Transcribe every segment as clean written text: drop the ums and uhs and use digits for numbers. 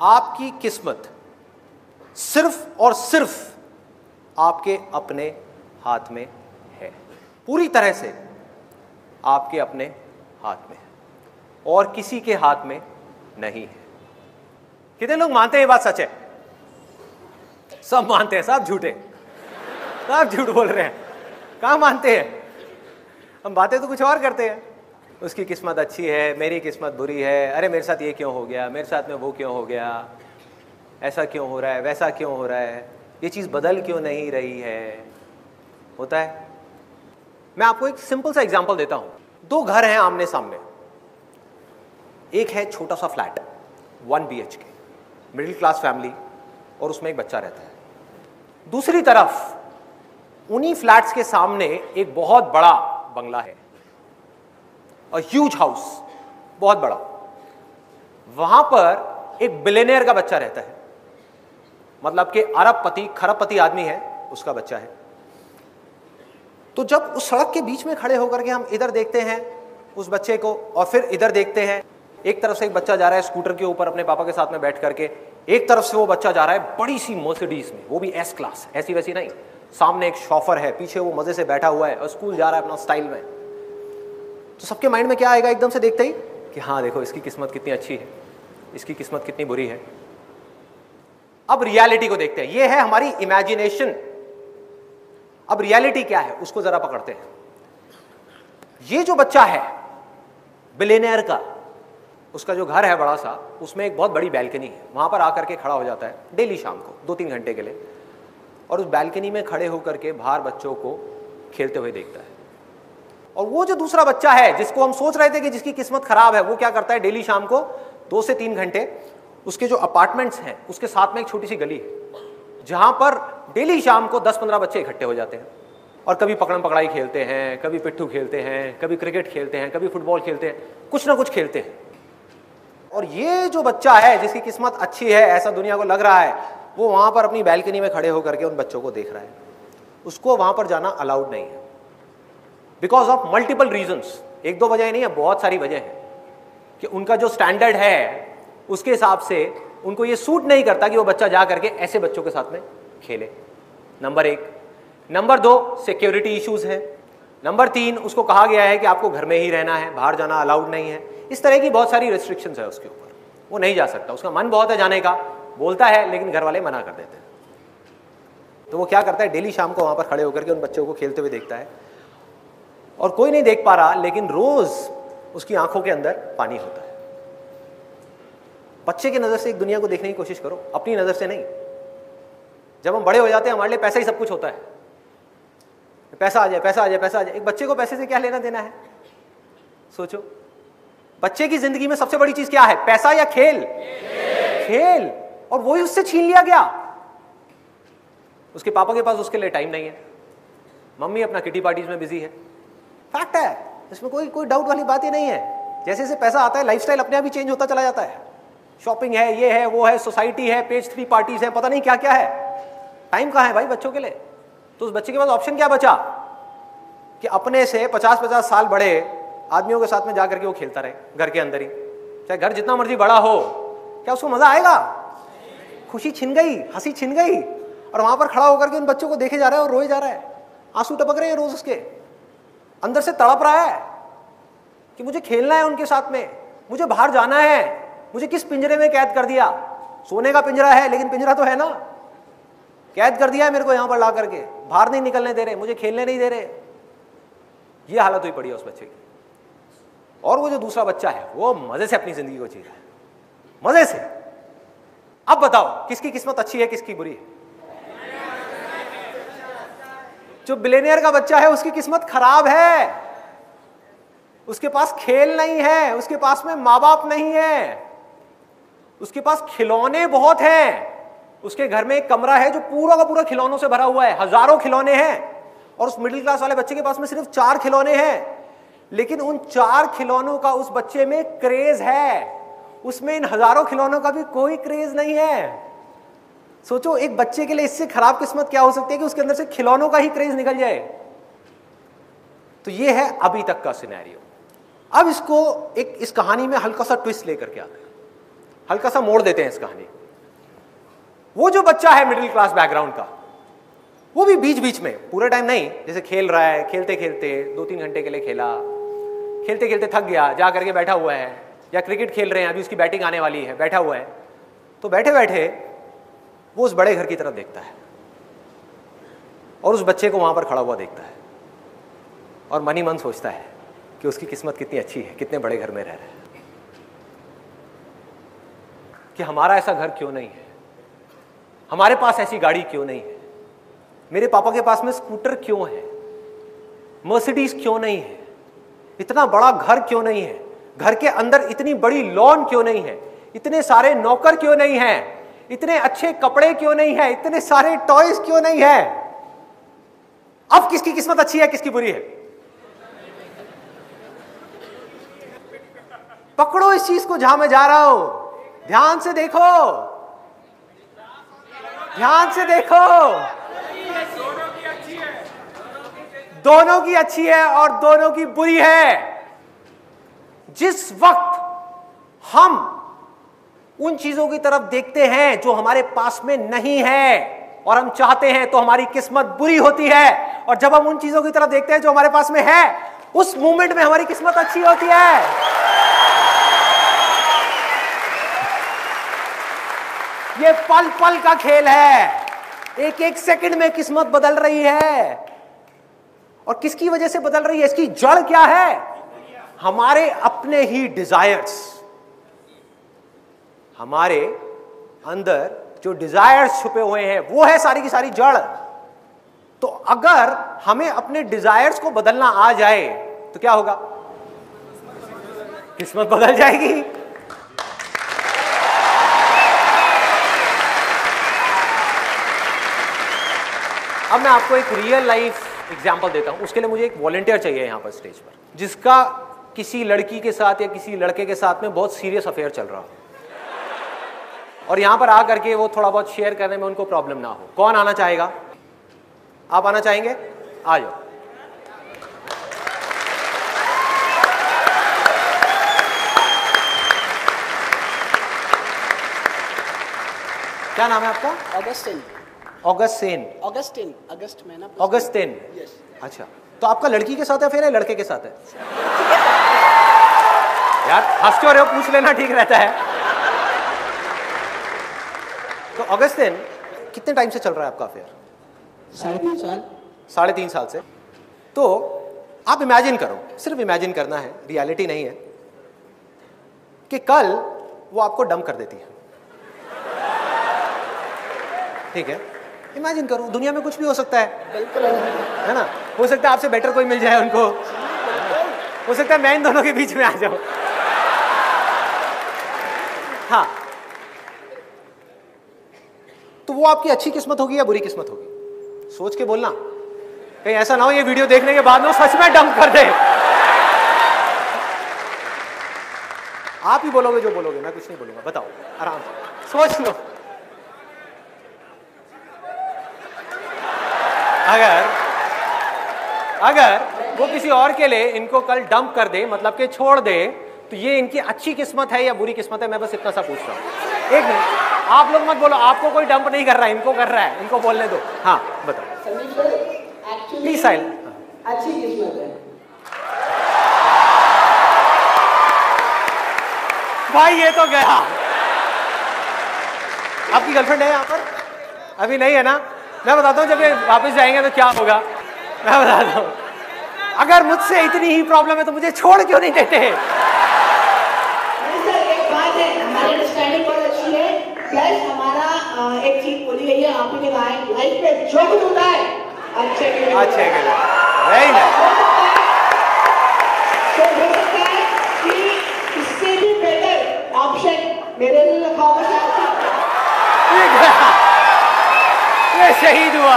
आपकी किस्मत सिर्फ और सिर्फ आपके अपने हाथ में है, पूरी तरह से आपके अपने हाथ में है और किसी के हाथ में नहीं है। कितने लोग मानते हैं ये बात सच है? सब मानते हैं, सब झूठे, सब झूठ बोल रहे हैं। कहाँ मानते हैं? हम बातें तो कुछ और करते हैं। उसकी किस्मत अच्छी है, मेरी किस्मत बुरी है, अरे मेरे साथ ये क्यों हो गया, मेरे साथ में वो क्यों हो गया, ऐसा क्यों हो रहा है, वैसा क्यों हो रहा है, ये चीज़ बदल क्यों नहीं रही है। होता है। मैं आपको एक सिंपल सा एग्जांपल देता हूं। दो घर हैं आमने सामने। एक है छोटा सा flat 1 BHK, middle class family, और उसमें एक बच्चा रहता है। दूसरी तरफ उन्हीं फ्लैट्स के सामने एक बहुत बड़ा बंगला है, ह्यूज हाउस, बहुत बड़ा। वहां पर एक बिलियनियर का बच्चा रहता है, मतलब कि अरबपति खरबपति आदमी है, उसका बच्चा है। तो जब उस सड़क के बीच में खड़े होकर के हम इधर देखते हैं उस बच्चे को और फिर इधर देखते हैं, एक तरफ से एक बच्चा जा रहा है स्कूटर के ऊपर अपने पापा के साथ में बैठ करके, एक तरफ से वो बच्चा जा रहा है बड़ी सी मर्सिडीज में, वो भी S क्लास, ऐसी वैसी नहीं। सामने एक शॉफर है, पीछे वो मजे से बैठा हुआ है और स्कूल जा रहा है अपना स्टाइल में। तो सबके माइंड में क्या आएगा एकदम से देखते ही कि हाँ देखो इसकी किस्मत कितनी अच्छी है, इसकी किस्मत कितनी बुरी है। अब रियलिटी को देखते हैं, ये है हमारी इमेजिनेशन। अब रियलिटी क्या है उसको जरा पकड़ते हैं। ये जो बच्चा है बिलियनियर का, उसका जो घर है बड़ा सा, उसमें एक बहुत बड़ी बैल्कनी है। वहां पर आकर के खड़ा हो जाता है डेली शाम को 2-3 घंटे के लिए, और उस बैल्कनी में खड़े होकर के बाहर बच्चों को खेलते हुए देखता है। और वो जो दूसरा बच्चा है जिसको हम सोच रहे थे कि जिसकी किस्मत खराब है, वो क्या करता है, डेली शाम को 2 से 3 घंटे उसके जो अपार्टमेंट्स हैं उसके साथ में एक छोटी सी गली है जहां पर डेली शाम को 10-15 बच्चे इकट्ठे हो जाते हैं और कभी पकड़म पकड़ाई खेलते हैं, कभी पिट्ठू खेलते हैं, कभी क्रिकेट खेलते हैं, कभी फुटबॉल खेलते हैं, कुछ ना कुछ खेलते हैं। और ये जो बच्चा है जिसकी किस्मत अच्छी है, ऐसा दुनिया को लग रहा है, वो वहां पर अपनी बैल्कनी में खड़े होकर के उन बच्चों को देख रहा है। उसको वहां पर जाना अलाउड नहीं है, बिकॉज ऑफ मल्टीपल रीजंस। 1-2 वजह नहीं है, बहुत सारी वजह है कि उनका जो स्टैंडर्ड है उसके हिसाब से उनको ये सूट नहीं करता कि वो बच्चा जा करके ऐसे बच्चों के साथ में खेले। नंबर 1। नंबर 2, सिक्योरिटी इश्यूज है। नंबर 3, उसको कहा गया है कि आपको घर में ही रहना है, बाहर जाना अलाउड नहीं है। इस तरह की बहुत सारी रेस्ट्रिक्शंस है उसके ऊपर, वो नहीं जा सकता। उसका मन बहुत है जाने का, बोलता है, लेकिन घर वाले मना कर देते हैं। तो वो क्या करता है, डेली शाम को वहां पर खड़े होकर के उन बच्चों को खेलते हुए देखता है और कोई नहीं देख पा रहा, लेकिन रोज उसकी आंखों के अंदर पानी होता है। बच्चे की नजर से एक दुनिया को देखने की कोशिश करो, अपनी नजर से नहीं। जब हम बड़े हो जाते हैं हमारे लिए पैसा ही सब कुछ होता है, पैसा आ जाए, पैसा आ जाए, पैसा आ जाए। एक बच्चे को पैसे से क्या लेना देना है? सोचो, बच्चे की जिंदगी में सबसे बड़ी चीज क्या है, पैसा या खेल? खेल। और वही उससे छीन लिया गया। उसके पापा के पास उसके लिए टाइम नहीं है, मम्मी अपना किटी पार्टीज में बिजी है। फैक्ट है, इसमें कोई डाउट वाली बात ही नहीं है। जैसे जैसे पैसा आता है लाइफस्टाइल अपने आप ही चेंज होता चला जाता है। शॉपिंग है, ये है, वो है, सोसाइटी है, पेज 3 पार्टीज है, पता नहीं क्या क्या है। टाइम कहाँ है भाई बच्चों के लिए? तो उस बच्चे के पास ऑप्शन क्या बचा कि अपने से 50-50 साल बड़े आदमियों के साथ में जाकर के वो खेलता रहे घर के अंदर ही। चाहे घर जितना मर्जी बड़ा हो, क्या उसको मजा आएगा? खुशी छिन गई, हंसी छिन गई। और वहां पर खड़ा होकर के उन बच्चों को देखे जा रहा है और रोए जा रहा है, आंसू टपक रहे हैं रोज उसके अंदर से, तड़प रहा है कि मुझे खेलना है उनके साथ में, मुझे बाहर जाना है। मुझे किस पिंजरे में कैद कर दिया? सोने का पिंजरा है लेकिन पिंजरा तो है ना। कैद कर दिया है मेरे को यहां पर ला करके, बाहर नहीं निकलने दे रहे, मुझे खेलने नहीं दे रहे। ये हालत हुई पड़ी है उस बच्चे की। और वो जो दूसरा बच्चा है वो मजे से अपनी जिंदगी को जी रहा है, मजे से। अब बताओ किसकी किस्मत अच्छी है, किसकी बुरी है? जो बिलियनियर का बच्चा है उसकी किस्मत खराब है। उसके पास खेल नहीं है, उसके पास में माँ बाप नहीं है, उसके पास खिलौने बहुत हैं। उसके घर में एक कमरा है जो पूरा का पूरा खिलौनों से भरा हुआ है, हजारों खिलौने हैं। और उस मिडिल क्लास वाले बच्चे के पास में सिर्फ 4 खिलौने हैं, लेकिन उन 4 खिलौनों का उस बच्चे में क्रेज है, उसमें इन हजारों खिलौनों का भी कोई क्रेज नहीं है। सोचो, एक बच्चे के लिए इससे खराब किस्मत क्या हो सकती है कि उसके अंदर से खिलौनों का ही क्रेज निकल जाए। तो ये है अभी तक का सिनेरियो। अब इसको इस कहानी में हल्का सा ट्विस्ट लेकर के आते हैं। हल्का सा मोड़ देते हैं इस कहानी। वो जो बच्चा है मिडिल क्लास बैकग्राउंड का, वो भी बीच बीच में, पूरे टाइम नहीं, जैसे खेल रहा है, खेलते खेलते 2-3 घंटे के लिए खेला, खेलते खेलते थक गया, जा करके बैठा हुआ है, या क्रिकेट खेल रहे हैं, अभी उसकी बैटिंग आने वाली है, बैठा हुआ है, तो बैठे बैठे वो उस बड़े घर की तरफ देखता है और उस बच्चे को वहां पर खड़ा हुआ देखता है और मन ही मन सोचता है कि उसकी किस्मत कितनी अच्छी है, कितने बड़े घर में रह रहा है, कि हमारा ऐसा घर क्यों नहीं है, हमारे पास ऐसी गाड़ी क्यों नहीं है, मेरे पापा के पास में स्कूटर क्यों है, मर्सिडीज क्यों नहीं है, इतना बड़ा घर क्यों नहीं है, घर के अंदर इतनी बड़ी लॉन क्यों नहीं है, इतने सारे नौकर क्यों नहीं है, इतने अच्छे कपड़े क्यों नहीं है, इतने सारे टॉयज क्यों नहीं है। अब किसकी किस्मत अच्छी है, किसकी बुरी है? पकड़ो इस चीज को जहां मैं जा रहा हूं, ध्यान से देखो, ध्यान से देखो। दोनों की अच्छी है और दोनों की बुरी है। जिस वक्त हम उन चीजों की तरफ देखते हैं जो हमारे पास में नहीं है और हम चाहते हैं, तो हमारी किस्मत बुरी होती है, और जब हम उन चीजों की तरफ देखते हैं जो हमारे पास में है, उस मोमेंट में हमारी किस्मत अच्छी होती है। ये पल पल का खेल है, एक एक सेकंड में किस्मत बदल रही है। और किसकी वजह से बदल रही है? इसकी जड़ क्या है? हमारे अपने ही डिजायर्स। हमारे अंदर जो डिजायर्स छुपे हुए हैं, वो है सारी की सारी जड़। तो अगर हमें अपने डिजायर्स को बदलना आ जाए तो क्या होगा? किस्मत बदल जाएगी। अब मैं आपको एक रियल लाइफ एग्जाम्पल देता हूं। उसके लिए मुझे एक वॉलंटियर चाहिए यहां पर स्टेज पर, जिसका किसी लड़की के साथ या किसी लड़के के साथ में बहुत सीरियस अफेयर चल रहा हो, और यहां पर आकर के वो थोड़ा बहुत शेयर करने में उनको प्रॉब्लम ना हो। कौन आना चाहेगा? आप आना चाहेंगे? आ जाओ। क्या नाम है आपका? ऑगस्टिन। ऑगस्टिन। ऑगस्टिन, अगस्त में ना। ऑगस्टिन। यस। अच्छा, तो आपका लड़की के साथ है फिर, लड़के के साथ है? यार हंस क्यों रहे हो? पूछ लेना ठीक रहता है। तो ऑगस्टिन, कितने टाइम से चल रहा है आपका अफेयर? 3.5 साल। 3.5 साल से। तो आप इमेजिन करो, सिर्फ इमेजिन करना है, रियलिटी नहीं है, कि कल वो आपको डंप कर देती है। ठीक है, इमेजिन करो, दुनिया में कुछ भी हो सकता है। बिल्कुल है ना? हो सकता है आपसे बेटर कोई मिल जाए उनको, हो सकता है मैं इन दोनों के बीच में आ जाऊं। हाँ, तो वो आपकी अच्छी किस्मत होगी या बुरी किस्मत होगी? सोच के बोलना, कहीं ऐसा ना हो ये वीडियो देखने के बाद में वो सच में डंप कर दे। आप ही बोलोगे जो बोलोगे, मैं कुछ नहीं बोलूंगा। बताओ, आराम से सोच लो। अगर वो किसी और के लिए इनको कल डंप कर दे, मतलब कि छोड़ दे, तो ये इनकी अच्छी किस्मत है या बुरी किस्मत है? मैं बस इतना सा पूछ रहा हूं। एक मिनट, आप लोग मत बोलो, आपको कोई डंप नहीं कर रहा है, इनको कर रहा है, इनको बोलने दो। हाँ बताओ प्लीज। साइलेंट। अच्छी किस्मत है भाई, ये तो गया। आपकी गर्लफ्रेंड है यहाँ पर? अभी नहीं है ना? मैं बताता हूँ, जब ये वापस जाएंगे तो क्या होगा, मैं बताता हूँ। अगर मुझसे इतनी ही प्रॉब्लम है तो मुझे छोड़ क्यों नहीं देते? सर एक बात है, हमारी अंडरस्टैंडिंग बहुत अच्छी है, प्लस हमारा एक चीज बोली गई है, आप ही ने कहा है, लाइफ में जो कुछ होता है अच्छे के लिए। अच्छे के लिए, वेरी नाइस। तो हो सकता है कि इससे भी बेटर ऑप्शन मेरे लिए रखा होगा। ये शहीद हुआ।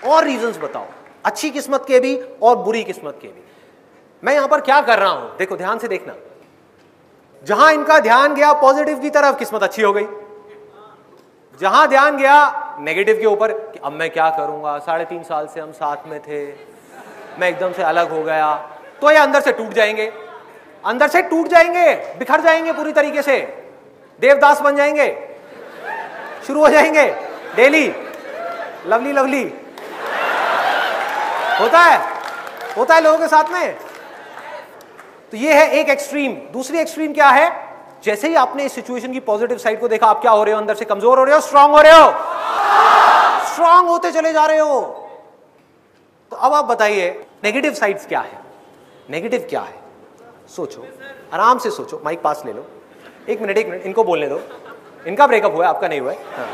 और रीजंस बताओ, अच्छी किस्मत के भी और बुरी किस्मत के भी। मैं यहां पर क्या कर रहा हूं, देखो ध्यान से देखना। जहां इनका ध्यान गया पॉजिटिव की तरफ, किस्मत अच्छी हो गई। जहां ध्यान गया नेगेटिव के ऊपर कि अब मैं क्या करूंगा, 3.5 साल से हम साथ में थे, मैं एकदम से अलग हो गया, तो ये अंदर से टूट जाएंगे। अंदर से टूट जाएंगे, बिखर जाएंगे पूरी तरीके से, देवदास बन जाएंगे, शुरू हो जाएंगे डेली लवली लवली। होता है लोगों के साथ में। तो ये है एक एक्सट्रीम। दूसरी एक्सट्रीम क्या है? जैसे ही आपने इस सिचुएशन की पॉजिटिव साइड को देखा, आप क्या हो रहे हो? अंदर से कमजोर हो रहे हो, स्ट्रांग हो रहे हो, स्ट्रांग होते चले जा रहे हो। तो अब आप बताइए नेगेटिव साइड्स क्या है? नेगेटिव क्या है? सोचो, आराम से सोचो। माइक पास ले लो, एक मिनट इनको बोलने दो। इनका ब्रेकअप हुआ है, आपका नहीं हुआ है। हाँ।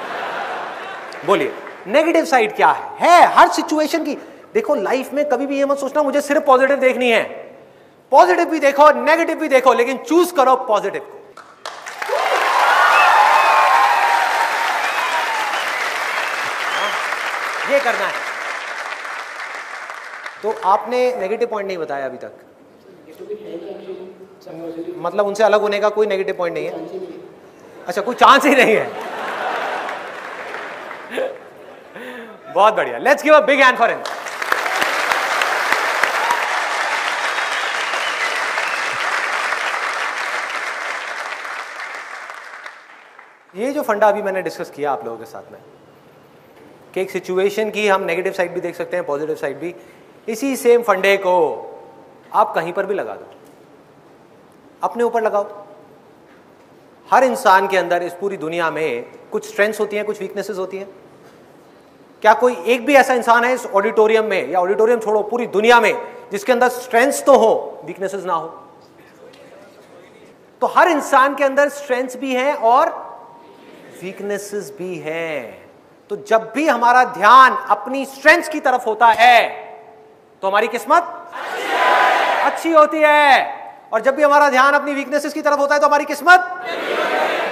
बोलिए नेगेटिव साइड क्या है हर सिचुएशन की। देखो लाइफ में कभी भी ये मत सोचना मुझे सिर्फ पॉजिटिव देखनी है। पॉजिटिव भी देखो, नेगेटिव भी देखो, लेकिन चूज करो पॉजिटिव को। ये करना है। तो आपने नेगेटिव पॉइंट नहीं बताया अभी तक, मतलब उनसे अलग होने का कोई नेगेटिव पॉइंट नहीं है? अच्छा, कोई चांस ही नहीं है। बहुत बढ़िया, let's give a big hand for him. ये जो फंडा अभी मैंने डिस्कस किया आप लोगों के साथ में कि एक सिचुएशन की हम नेगेटिव साइड भी देख सकते हैं, पॉजिटिव साइड भी, इसी सेम फंडे को आप कहीं पर भी लगा दो, अपने ऊपर लगाओ। हर इंसान के अंदर इस पूरी दुनिया में कुछ स्ट्रेंथ्स होती हैं, कुछ वीकनेसेस होती हैं। क्या कोई एक भी ऐसा इंसान है इस ऑडिटोरियम में, या ऑडिटोरियम छोड़ो पूरी दुनिया में, जिसके अंदर स्ट्रेंथ्स तो हो, वीकनेसेस ना हो? तो हर इंसान के अंदर स्ट्रेंथ्स भी हैं और वीकनेसेस भी हैं। तो जब भी हमारा ध्यान अपनी स्ट्रेंथ्स की तरफ होता है तो हमारी किस्मत अच्छी होती है, और जब भी हमारा ध्यान अपनी वीकनेसेस की तरफ होता है तो हमारी किस्मत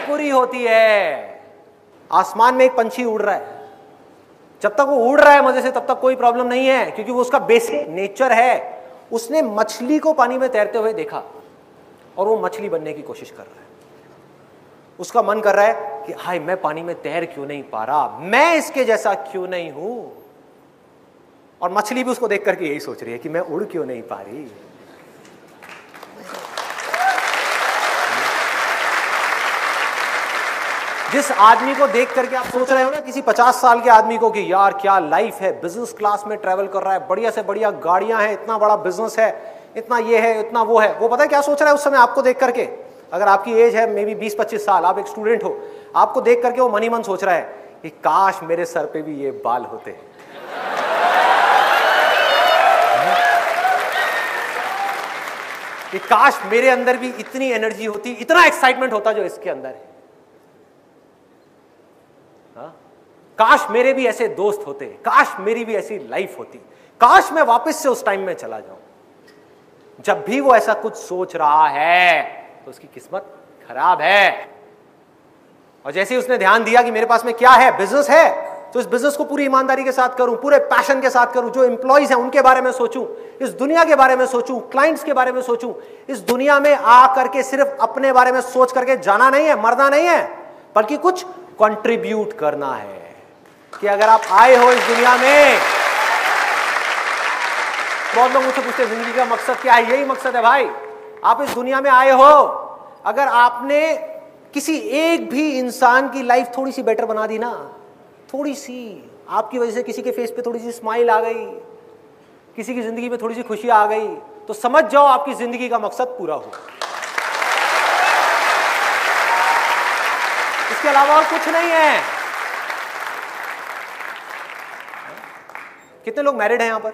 बुरी होती है। आसमान में एक पंछी उड़ रहा है, जब तक वो उड़ रहा है मजे से तब तक कोई प्रॉब्लम नहीं है, क्योंकि वो उसका बेसिक नेचर है। उसने मछली को पानी में तैरते हुए देखा और वो मछली बनने की कोशिश कर रहा है। उसका मन कर रहा है कि हाय मैं पानी में तैर क्यों नहीं पा रहा, मैं इसके जैसा क्यों नहीं हूं। और मछली भी उसको देख करके यही सोच रही है कि मैं उड़ क्यों नहीं पा रही। जिस आदमी को देख करके आप सोच रहे हो ना, किसी 50 साल के आदमी को, कि यार क्या लाइफ है, बिजनेस क्लास में ट्रेवल कर रहा है, बढ़िया से बढ़िया गाड़ियां हैं, इतना बड़ा बिजनेस है, इतना ये है, इतना वो है, वो पता है क्या सोच रहा है उस समय आपको देख करके? अगर आपकी एज है मे बी 20-25 साल, आप एक स्टूडेंट हो, आपको देख करके वो मन ही मन सोच रहा है कि काश मेरे सर पे भी ये बाल होते, कि काश मेरे अंदर भी इतनी एनर्जी होती, इतना एक्साइटमेंट होता जो इसके अंदर है। काश मेरे भी ऐसे दोस्त होते, काश मेरी भी ऐसी लाइफ होती, काश मैं वापस से उस टाइम में चला जाऊं। जब भी वो ऐसा कुछ सोच रहा है तो उसकी किस्मत खराब है। और जैसे ही उसने ध्यान दिया कि मेरे पास में क्या है, बिजनेस है, तो इस बिजनेस को पूरी ईमानदारी के साथ करूं, पूरे पैशन के साथ करूं, जो एम्प्लॉइज हैं उनके बारे में सोचूं, इस दुनिया के बारे में सोचूं, क्लाइंट्स के बारे में सोचूं। इस दुनिया में आ करके सिर्फ अपने बारे में सोच करके जाना नहीं है, मरना नहीं है, बल्कि कुछ कंट्रीब्यूट करना है। कि अगर आप आए हो इस दुनिया में, बहुत लोग मुझसे पूछते हैं जिंदगी का मकसद क्या है? यही मकसद है भाई, आप इस दुनिया में आए हो, अगर आपने किसी एक भी इंसान की लाइफ थोड़ी सी बेटर बना दी ना, थोड़ी सी, आपकी वजह से किसी के फेस पे थोड़ी सी स्माइल आ गई, किसी की जिंदगी में थोड़ी सी खुशी आ गई, तो समझ जाओ आपकी जिंदगी का मकसद पूरा हो। इसके अलावा और कुछ नहीं है। कितने लोग मैरिड हैं यहां पर?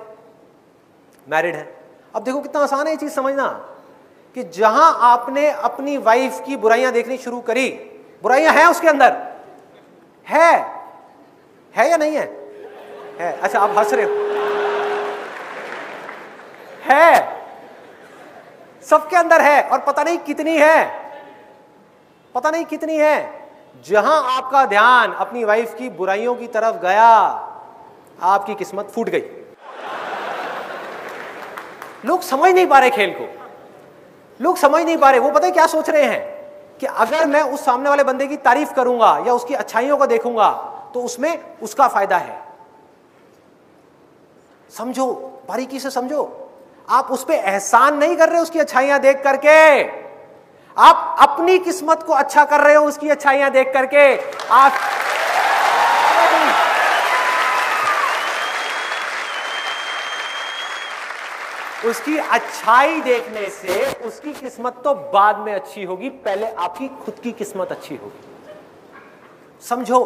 मैरिड हैं। अब देखो कितना आसान है ये चीज समझना, कि जहां आपने अपनी वाइफ की बुराइयां देखनी शुरू करी, बुराइयां हैं उसके अंदर, है या नहीं है? है। अच्छा आप हंस रहे हो, है, सबके अंदर है, और पता नहीं कितनी है, पता नहीं कितनी है। जहां आपका ध्यान अपनी वाइफ की बुराइयों की तरफ गया, आपकी किस्मत फूट गई। लोग समझ नहीं पा रहे खेल को, लोग समझ नहीं पा रहे। वो पता है क्या सोच रहे हैं कि अगर मैं उस सामने वाले बंदे की तारीफ करूंगा या उसकी अच्छाइयों को देखूंगा तो उसमें उसका फायदा है। समझो, बारीकी से समझो। आप उस पर एहसान नहीं कर रहे उसकी अच्छाइयां देख करके, आप अपनी किस्मत को अच्छा कर रहे हो उसकी अच्छाइयां देख करके। आप उसकी अच्छाई देखने से उसकी किस्मत तो बाद में अच्छी होगी, पहले आपकी खुद की किस्मत अच्छी होगी। समझो,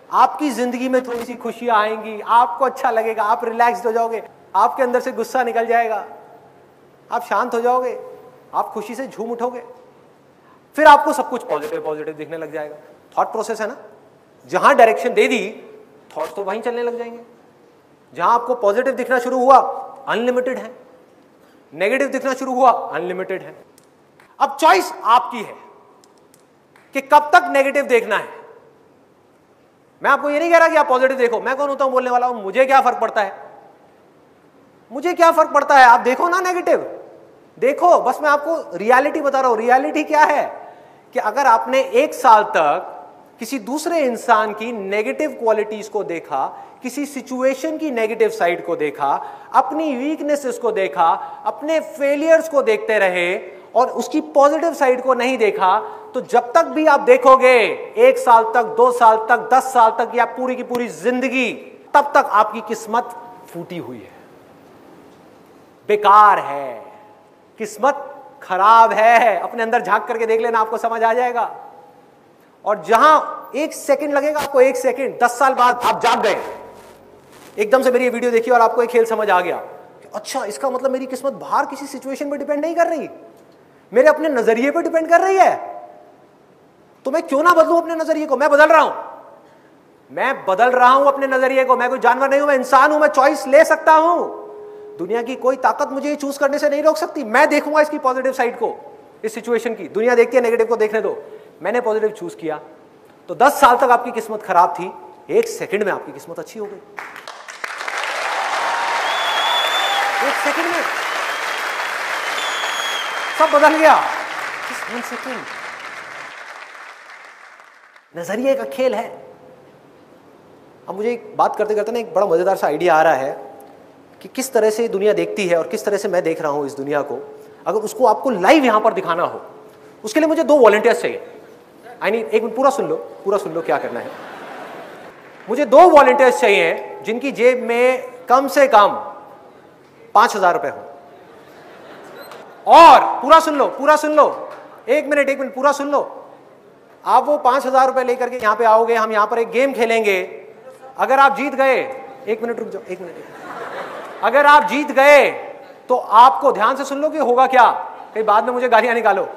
आपकी जिंदगी में थोड़ी सी खुशियां आएंगी, आपको अच्छा लगेगा, आप रिलैक्स्ड हो जाओगे, आपके अंदर से गुस्सा निकल जाएगा, आप शांत हो जाओगे, आप खुशी से झूम उठोगे, फिर आपको सब कुछ पॉजिटिव पॉजिटिव दिखने लग जाएगा। थॉट प्रोसेस है ना, जहां डायरेक्शन दे दी थॉट्स तो वहीं चलने लग जाएंगे। जहां आपको पॉजिटिव दिखना शुरू हुआ अनलिमिटेड है, नेगेटिव दिखना शुरू हुआ अनलिमिटेड है। अब चॉइस आपकी है कि कब तक नेगेटिव देखना है। मैं आपको ये नहीं कह रहा कि आप पॉजिटिव देखो, मैं कौन होता हूं बोलने वाला हूं, मुझे क्या फर्क पड़ता है, मुझे क्या फर्क पड़ता है, आप देखो ना नेगेटिव, देखो, बस मैं आपको रियलिटी बता रहा हूं। रियलिटी क्या है कि अगर आपने 1 साल तक किसी दूसरे इंसान की नेगेटिव क्वालिटीज को देखा, किसी सिचुएशन की नेगेटिव साइड को देखा, अपनी वीकनेसेस को देखा, अपने फेलियर्स को देखते रहे और उसकी पॉजिटिव साइड को नहीं देखा, तो जब तक भी आप देखोगे 1 साल तक, 2 साल तक, 10 साल तक या पूरी की पूरी जिंदगी, तब तक आपकी किस्मत फूटी हुई है, बेकार है, किस्मत खराब है। अपने अंदर झांक करके देख लेना, आपको समझ आ जाएगा। और जहां 1 सेकंड लगेगा आपको, 1 सेकंड, 10 साल बाद आप जाग गए, एकदम से मेरी ये वीडियो देखी और आपको एक खेल समझ आ गया, अच्छा इसका मतलब मेरी किस्मत बाहर किसी सिचुएशन पे डिपेंड नहीं कर रही, मेरे अपने नजरिए पे डिपेंड कर रही है, तो मैं क्यों ना बदलूं अपने नजरिए को। मैं बदल रहा हूं, मैं बदल रहा हूं अपने नजरिए को। मैं कोई जानवर नहीं हूं, मैं इंसान हूं, मैं चॉइस ले सकता हूं। दुनिया की कोई ताकत मुझे चूज करने से नहीं रोक सकती। मैं देखूंगा इसकी पॉजिटिव साइड को, इस सिचुएशन की। दुनिया देखती है नेगेटिव को, देखने दो। मैंने पॉजिटिव चूज किया, तो 10 साल तक आपकी किस्मत खराब थी, 1 सेकंड में आपकी किस्मत अच्छी हो गई। 1 सेकंड में सब बदल गया। 1 सेकंड, नजरिए का खेल है। अब मुझे एक बात करते करते ना एक बड़ा मजेदार सा आइडिया आ रहा है कि किस तरह से दुनिया देखती है और किस तरह से मैं देख रहा हूं इस दुनिया को। अगर उसको आपको लाइव यहां पर दिखाना हो, उसके लिए मुझे 2 वॉलंटियर्स चाहिए। आई मीन, एक मिनट, पूरा सुन लो क्या करना है। मुझे 2 वॉलंटियर्स चाहिए जिनकी जेब में कम से कम 5,000 रुपए हो। और पूरा सुन लो, एक मिनट, पूरा सुन लो। आप वो 5,000 रुपए लेकर के यहां पे आओगे, हम यहां पर एक गेम खेलेंगे। अगर आप जीत गए, 1 मिनट रुक जाओ, 1 मिनट। अगर आप जीत गए तो आपको, ध्यान से सुन लो कि होगा क्या, कहीं बाद में मुझे गालियां निकालो।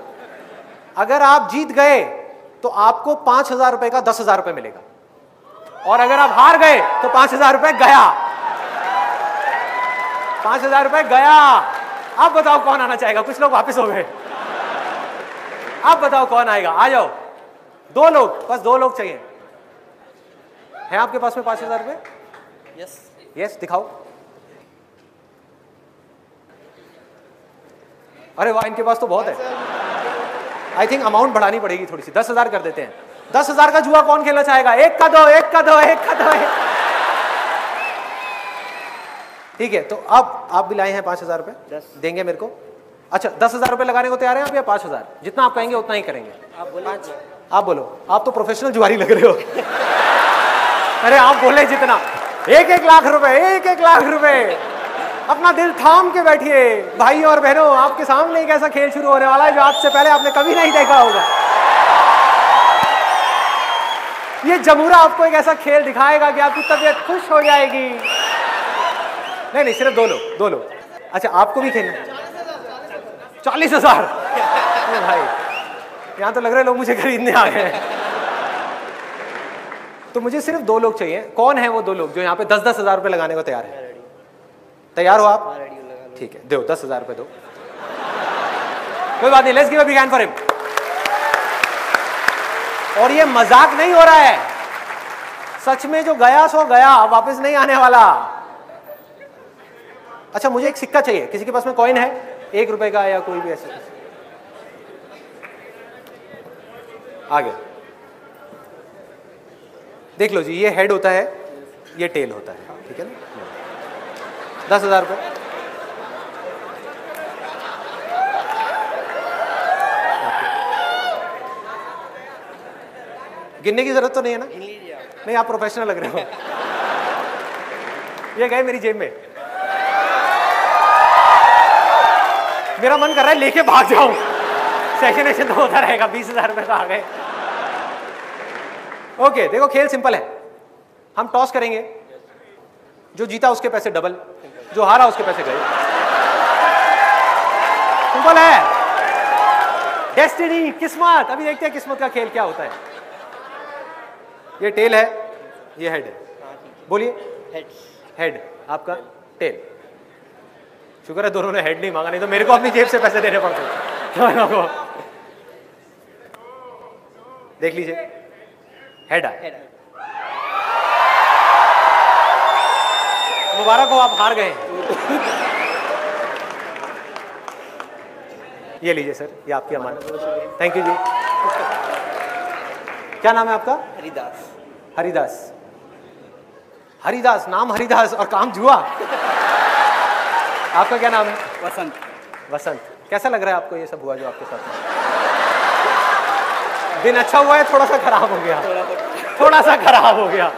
अगर आप जीत गए तो आपको 5,000 रुपए का 10,000 रुपए मिलेगा, और अगर आप हार गए तो 5,000 रुपए गया। 5,000 रुपए गया। अब बताओ कौन आना चाहेगा? कुछ लोग वापस हो गए। अब बताओ कौन आएगा? आ जाओ, 2 लोग, बस 2 लोग चाहिए। है आपके पास में 5,000 रुपए? यस, दिखाओ। अरे वाह, इनके पास तो बहुत है। आई थिंक अमाउंट बढ़ानी पड़ेगी थोड़ी सी, 10,000 कर देते हैं। 10,000 का जुआ कौन खेलना चाहेगा? एक का दो। ठीक है, तो अब आप भी लाए हैं 5,000 रुपए, देंगे मेरे को? अच्छा, 10,000 रुपए लगाने को तैयार हैं आप या 5,000? जितना आप कहेंगे उतना ही करेंगे। आप बोलो, आप तो प्रोफेशनल जुआरी लग रहे हो। अरे आप बोले जितना, 1-1 लाख रुपए, 1-1 लाख रुपए। अपना दिल थाम के बैठिए भाई और बहनों, आपके सामने एक ऐसा खेल शुरू होने वाला है जो आज से पहले आपने कभी नहीं देखा होगा। ये जमूरा आपको एक ऐसा खेल दिखाएगा कि आपकी तबीयत खुश हो जाएगी। नहीं, सिर्फ 2 लोग। अच्छा, आपको भी खेलना? 40,000। भाई, यहां तो लग रहा है लोग मुझे खरीदने आ गए। तो मुझे सिर्फ 2 लोग चाहिए। कौन है वो 2 लोग जो यहाँ पे 10,000 रुपए लगाने को तैयार है? तैयार हो आप? ठीक है, दो 10,000 रुपए दो। कोई बात नहीं, let's give a big hand for him. और ये मजाक नहीं हो रहा है, सच में जो गया सो गया, वापस नहीं आने वाला। अच्छा, मुझे एक सिक्का चाहिए। किसी के पास में कॉइन है 1 रुपए का या कोई भी ऐसा? आ गया, देख लो जी, ये हेड होता है, ये टेल होता है, ठीक है ना? 10,000 रुपए। गिनने की जरूरत तो नहीं है ना? नहीं, आप प्रोफेशनल लग रहे हो। ये गए मेरी जेब में, मेरा मन कर रहा है लेके भाग जाऊं, सेशन तो होता रहेगा। 20,000 रुपए तो आ गए। ओके, देखो खेल सिंपल है। हम टॉस करेंगे, जो जीता उसके पैसे डबल, जो हारा उसके पैसे गए। सिंपल है। डेस्टिनी, किस्मत। अभी देखते हैं किस्मत का खेल क्या होता है। ये टेल है, ये हेड है। बोलिए। हेड आपका, टेल। शुक्र है दोनों ने हेड नहीं मांगा, नहीं तो मेरे को अपनी जेब से पैसे देने पड़ते। देख लीजिए, हेड आया। मुबारक हो, आप हार गए। ये लीजिए सर, ये आपकी अमानत। थैंक यू जी। क्या नाम है आपका? हरिदास। हरिदास। हरिदास, नाम हरिदास और काम जुआ। आपका क्या नाम है? वसंत। वसंत। कैसा लग रहा है आपको ये सब हुआ जो आपके साथ में? दिन अच्छा हुआ है, थोड़ा सा खराब हो गया? थोड़ा सा खराब हो गया।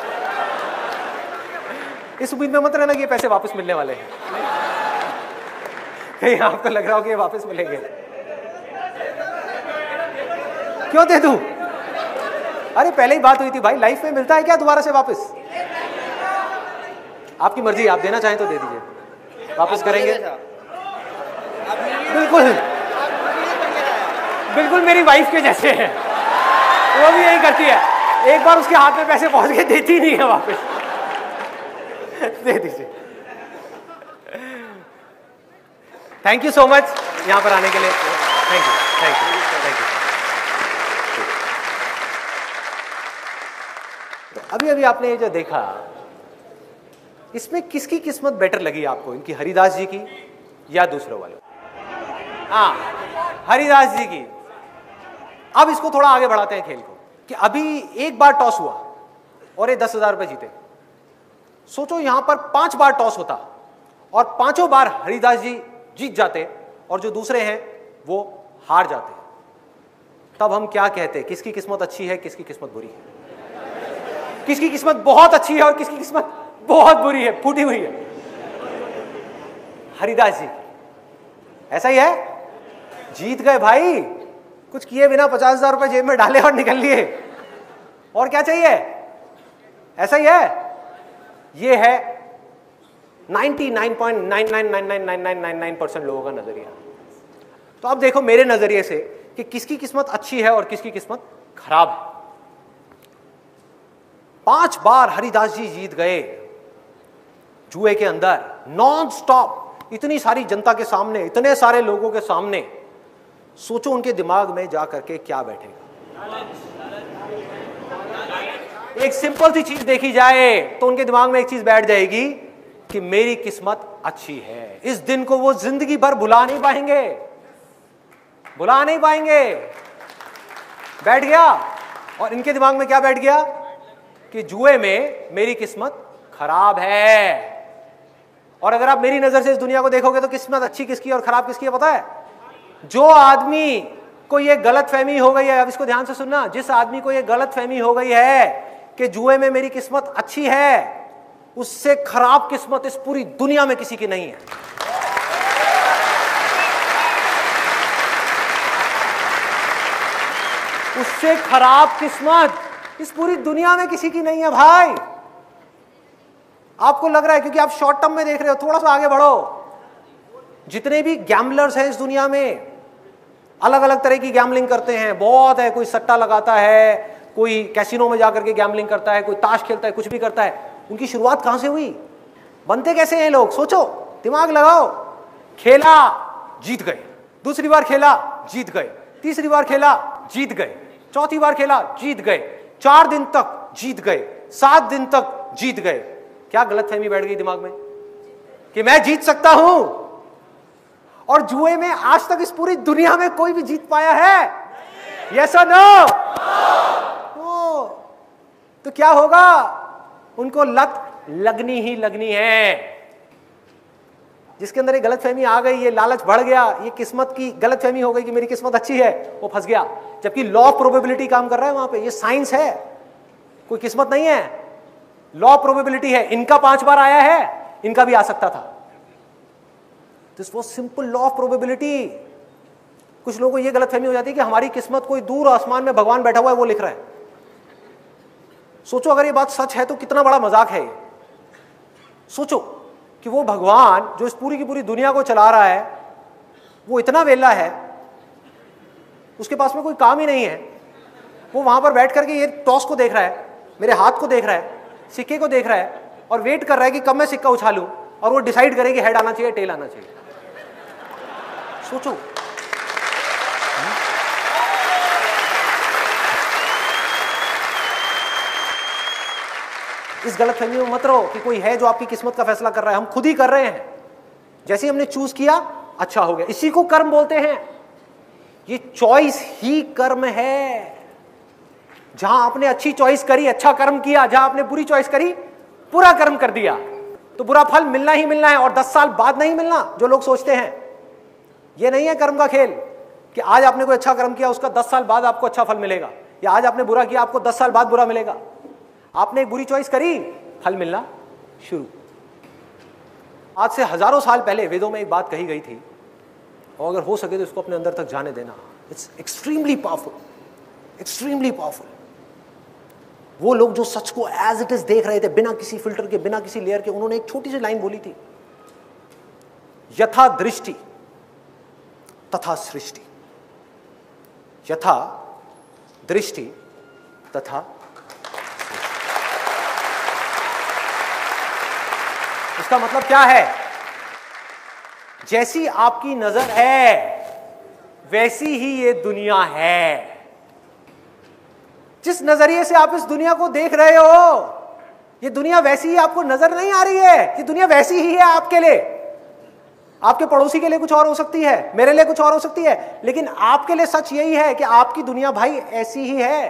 इस उम्मीद में मत रहना कि ये पैसे वापस मिलने वाले हैं। कहीं आपको लग रहा हो कि ये वापस मिलेंगे। क्यों दे दूं? अरे पहले ही बात हुई थी भाई, लाइफ में मिलता है क्या दोबारा से वापस? आपकी मर्जी, आप देना चाहें तो दे दीजिए, वापस करेंगे। बिल्कुल बिल्कुल मेरी वाइफ के जैसे है, वो भी यही करती है। एक बार उसके हाथ में पैसे पहुंच गए, देती नहीं है वापस। दे दीजिए। थैंक यू सो मच यहां पर आने के लिए। Thank you, thank you, thank you. अभी अभी आपने ये जो देखा, इसमें किसकी किस्मत बेटर लगी आपको, इनकी हरिदास जी की या दूसरों वालों? हाँ, हरिदास जी की। अब इसको थोड़ा आगे बढ़ाते हैं खेल को, कि अभी एक बार टॉस हुआ और ये 10,000 रुपए जीते। सोचो यहां पर 5 बार टॉस होता और 5 बार हरिदास जी जीत जाते और जो दूसरे हैं वो हार जाते। तब हम क्या कहते? किसकी किस्मत अच्छी है, किसकी किस्मत बुरी है? किसकी किस्मत बहुत अच्छी है और किसकी किस्मत बहुत बुरी है, फूटी हुई है? हरिदास जी। ऐसा ही है, जीत गए भाई, कुछ किए बिना 50,000 रुपए जेब में डाले और निकल लिए। और क्या चाहिए? ऐसा ही है। ये है 99.99999999% लोगों का नजरिया। तो अब देखो मेरे नजरिए से कि किसकी किस्मत अच्छी है और किसकी किस्मत खराब है। 5 बार हरिदास जी जीत गए जुए के अंदर, नॉन स्टॉप, इतनी सारी जनता के सामने, इतने सारे लोगों के सामने। सोचो उनके दिमाग में जाकर के क्या बैठेगा। एक सिंपल सी चीज देखी जाए तो उनके दिमाग में एक चीज बैठ जाएगी कि मेरी किस्मत अच्छी है। इस दिन को वो जिंदगी भर भुला नहीं पाएंगे, भुला नहीं पाएंगे। बैठ गया। और इनके दिमाग में क्या बैठ गया? कि जुए में मेरी किस्मत खराब है। और अगर आप मेरी नजर से इस दुनिया को देखोगे तो किस्मत अच्छी किसकी और खराब किसकी है पता है? जो आदमी को ये गलतफहमी हो गई है, अब इसको ध्यान से सुनना, जिस आदमी को ये गलतफहमी हो गई है कि जुए में मेरी किस्मत अच्छी है, उससे खराब किस्मत इस पूरी दुनिया में किसी की नहीं है। उससे खराब किस्मत इस पूरी दुनिया में किसी की नहीं है भाई। आपको लग रहा है क्योंकि आप शॉर्ट टर्म में देख रहे हो, थोड़ा सा आगे बढ़ो। जितने भी गैम्बलर्स हैं इस दुनिया में, अलग अलग तरह की गैम्बलिंग करते हैं, बहुत है। कोई सट्टा लगाता है, कोई कैसीनो में जाकर के गैम्बलिंग करता है, कोई ताश खेलता है, कुछ भी करता है। उनकी शुरुआत कहां से हुई? बनते कैसे हैं लोग? सोचो, दिमाग लगाओ। खेला, जीत गए। दूसरी बार खेला, जीत गए। तीसरी बार खेला, जीत गए। चौथी बार खेला, जीत गए। 4 दिन तक जीत गए, 7 दिन तक जीत गए। क्या गलतफहमी बैठ गई दिमाग में कि मैं जीत सकता हूं? और जुए में आज तक इस पूरी दुनिया में कोई भी जीत पाया है? यस और नो? तो क्या होगा? उनको लत लगनी ही लगनी है। जिसके अंदर ये गलतफहमी आ गई, ये लालच बढ़ गया, ये किस्मत की गलतफहमी हो गई कि मेरी किस्मत अच्छी है, वो फंस गया। जबकि लॉ ऑफ प्रोबेबिलिटी काम कर रहा है वहां पे, ये साइंस है। कोई किस्मत नहीं है, लॉ ऑफ प्रोबेबिलिटी है। इनका 5 बार आया है, इनका भी आ सकता था। This was simple law of probability. कुछ लोगों को यह गलतफहमी हो जाती है कि हमारी किस्मत कोई दूर आसमान में भगवान बैठा हुआ है वो लिख रहा है। सोचो अगर ये बात सच है तो कितना बड़ा मजाक है ये। सोचो कि वो भगवान जो इस पूरी की पूरी दुनिया को चला रहा है वो इतना वेला है, उसके पास में कोई काम ही नहीं है, वो वहां पर बैठ करके ये टॉस को देख रहा है, मेरे हाथ को देख रहा है, सिक्के को देख रहा है और वेट कर रहा है कि कब मैं सिक्का उछालूं और वो डिसाइड करे कि हेड आना चाहिए टेल आना चाहिए। सोचो। इस गलतफहमी में मत रहो कि कोई है जो आपकी किस्मत का फैसला कर रहा है। हम खुद ही कर रहे हैं। जैसे हमने चूज किया अच्छा हो गया, इसी को कर्म बोलते हैं। ये चॉइस ही कर्म है। जहां आपने अच्छी चॉइस करी अच्छा कर्म किया, जहां आपने बुरी चॉइस करी बुरा कर्म कर दिया, तो बुरा फल मिलना ही मिलना है और 10 साल बाद नहीं मिलना जो लोग सोचते हैं। ये नहीं है कर्म का खेल कि आज आपने कोई अच्छा कर्म किया उसका 10 साल बाद आपको अच्छा फल मिलेगा, या आज आपने बुरा किया आपको 10 साल बाद बुरा मिलेगा। आपने एक बुरी चॉइस करी, फल मिलना शुरू। आज से हजारों साल पहले वेदों में एक बात कही गई थी और अगर हो सके तो इसको अपने अंदर तक जाने देना। It's extremely powerful, extremely powerful. वो लोग जो सच को एज इट इज देख रहे थे, बिना किसी फिल्टर के, बिना किसी लेयर के, उन्होंने एक छोटी सी लाइन बोली थी, यथा दृष्टि तथा सृष्टि, यथा दृष्टि तथा। इसका मतलब क्या है? जैसी आपकी नजर है वैसी ही ये दुनिया है। जिस नजरिए से आप इस दुनिया को देख रहे हो ये दुनिया वैसी ही आपको नजर नहीं आ रही है। ये दुनिया वैसी ही है आपके लिए। आपके पड़ोसी के लिए कुछ और हो सकती है, मेरे लिए कुछ और हो सकती है, लेकिन आपके लिए सच यही है कि आपकी दुनिया भाई ऐसी ही है।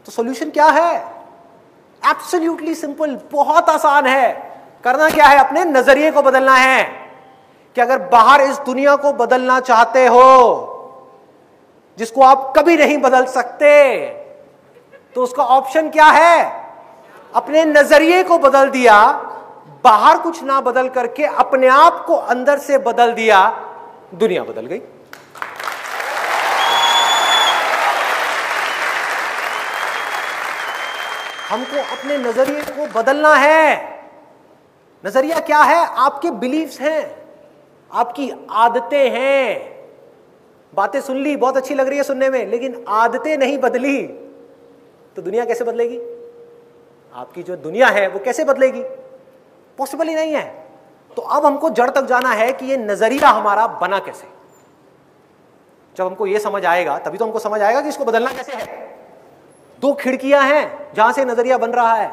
तो सॉल्यूशन क्या है? एब्सोल्युटली सिंपल, बहुत आसान है। करना क्या है? अपने नजरिए को बदलना है। कि अगर बाहर इस दुनिया को बदलना चाहते हो जिसको आप कभी नहीं बदल सकते, तो उसका ऑप्शन क्या है? अपने नजरिए को बदल दिया, बाहर कुछ ना बदल करके अपने आप को अंदर से बदल दिया, दुनिया बदल गई। हमको अपने नजरिए को बदलना है। नजरिया क्या है? आपके बिलीफ्स हैं, आपकी आदतें हैं। बातें सुन ली, बहुत अच्छी लग रही है सुनने में, लेकिन आदतें नहीं बदली तो दुनिया कैसे बदलेगी? आपकी जो दुनिया है वो कैसे बदलेगी? पॉसिबल ही नहीं है। तो अब हमको जड़ तक जाना है कि ये नजरिया हमारा बना कैसे। जब हमको ये समझ आएगा तभी तो हमको समझ आएगा कि इसको बदलना कैसे है। 2 खिड़कियां हैं जहां से नजरिया बन रहा है,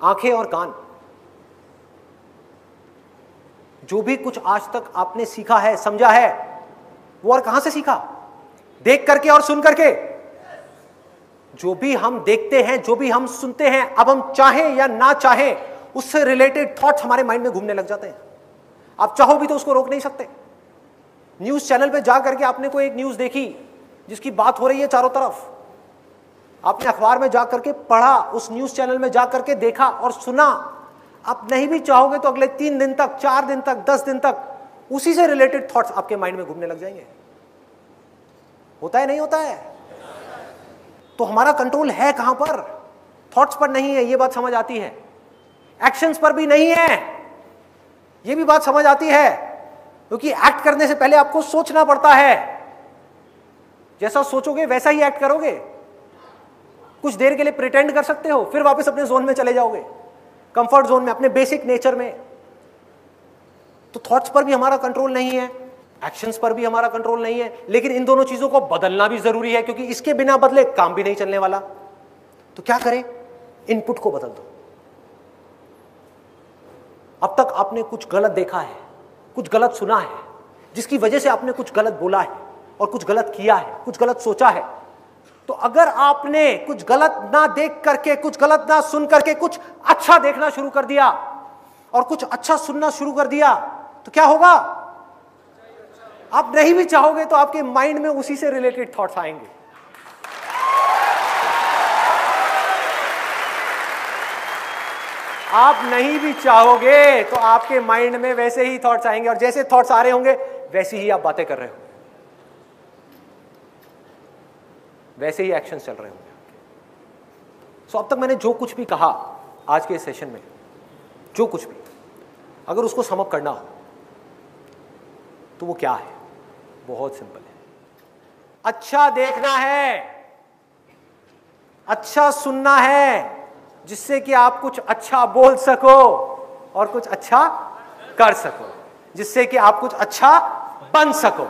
आंखें और कान। जो भी कुछ आज तक आपने सीखा है, समझा है, वो और कहां से सीखा? देख करके और सुन करके। जो भी हम देखते हैं, जो भी हम सुनते हैं, अब हम चाहें या ना चाहें उससे रिलेटेड थॉट्स हमारे माइंड में घूमने लग जाते हैं। आप चाहो भी तो उसको रोक नहीं सकते। न्यूज चैनल पे जा करके आपने कोई एक न्यूज देखी जिसकी बात हो रही है चारों तरफ, आपने अखबार में जा करके पढ़ा, उस न्यूज चैनल में जा करके देखा और सुना। आप नहीं भी चाहोगे तो अगले 3 दिन तक, 4 दिन तक, 10 दिन तक उसी से रिलेटेड थॉट्स आपके माइंड में घूमने लग जाएंगे। होता है नहीं होता है? तो हमारा कंट्रोल है कहां पर? थॉट्स पर नहीं है, ये बात समझ आती है। एक्शंस पर भी नहीं है, ये भी बात समझ आती है, क्योंकि एक्ट करने से पहले आपको सोचना पड़ता है। जैसा सोचोगे वैसा ही एक्ट करोगे। कुछ देर के लिए प्रिटेंड कर सकते हो, फिर वापस अपने जोन में चले जाओगे, कंफर्ट जोन में, अपने बेसिक नेचर में। तो थॉट्स पर भी हमारा कंट्रोल नहीं है, एक्शंस पर भी हमारा कंट्रोल नहीं है, लेकिन इन दोनों चीजों को बदलना भी जरूरी है, क्योंकि इसके बिना बदले काम भी नहीं चलने वाला। तो क्या करें? इनपुट को बदल दो। अब तक आपने कुछ गलत देखा है, कुछ गलत सुना है, जिसकी वजह से आपने कुछ गलत बोला है और कुछ गलत किया है, कुछ गलत सोचा है। तो अगर आपने कुछ गलत ना देख करके, कुछ गलत ना सुन करके कुछ अच्छा देखना शुरू कर दिया और कुछ अच्छा सुनना शुरू कर दिया, तो क्या होगा? आप नहीं भी चाहोगे तो आपके माइंड में उसी से रिलेटेड थॉट्स आएंगे। आप नहीं भी चाहोगे तो आपके माइंड में वैसे ही थॉट्स आएंगे, और जैसे थॉट्स आ रहे होंगे वैसे ही आप बातें कर रहे होंगे, वैसे ही एक्शन चल रहे होंगे। सो अब तक मैंने जो कुछ भी कहा आज के सेशन में, जो कुछ भी, अगर उसको सम अप करना हो तो वो क्या है? बहुत सिंपल है। अच्छा देखना है, अच्छा सुनना है, जिससे कि आप कुछ अच्छा बोल सको और कुछ अच्छा कर सको, जिससे कि आप कुछ अच्छा बन सको।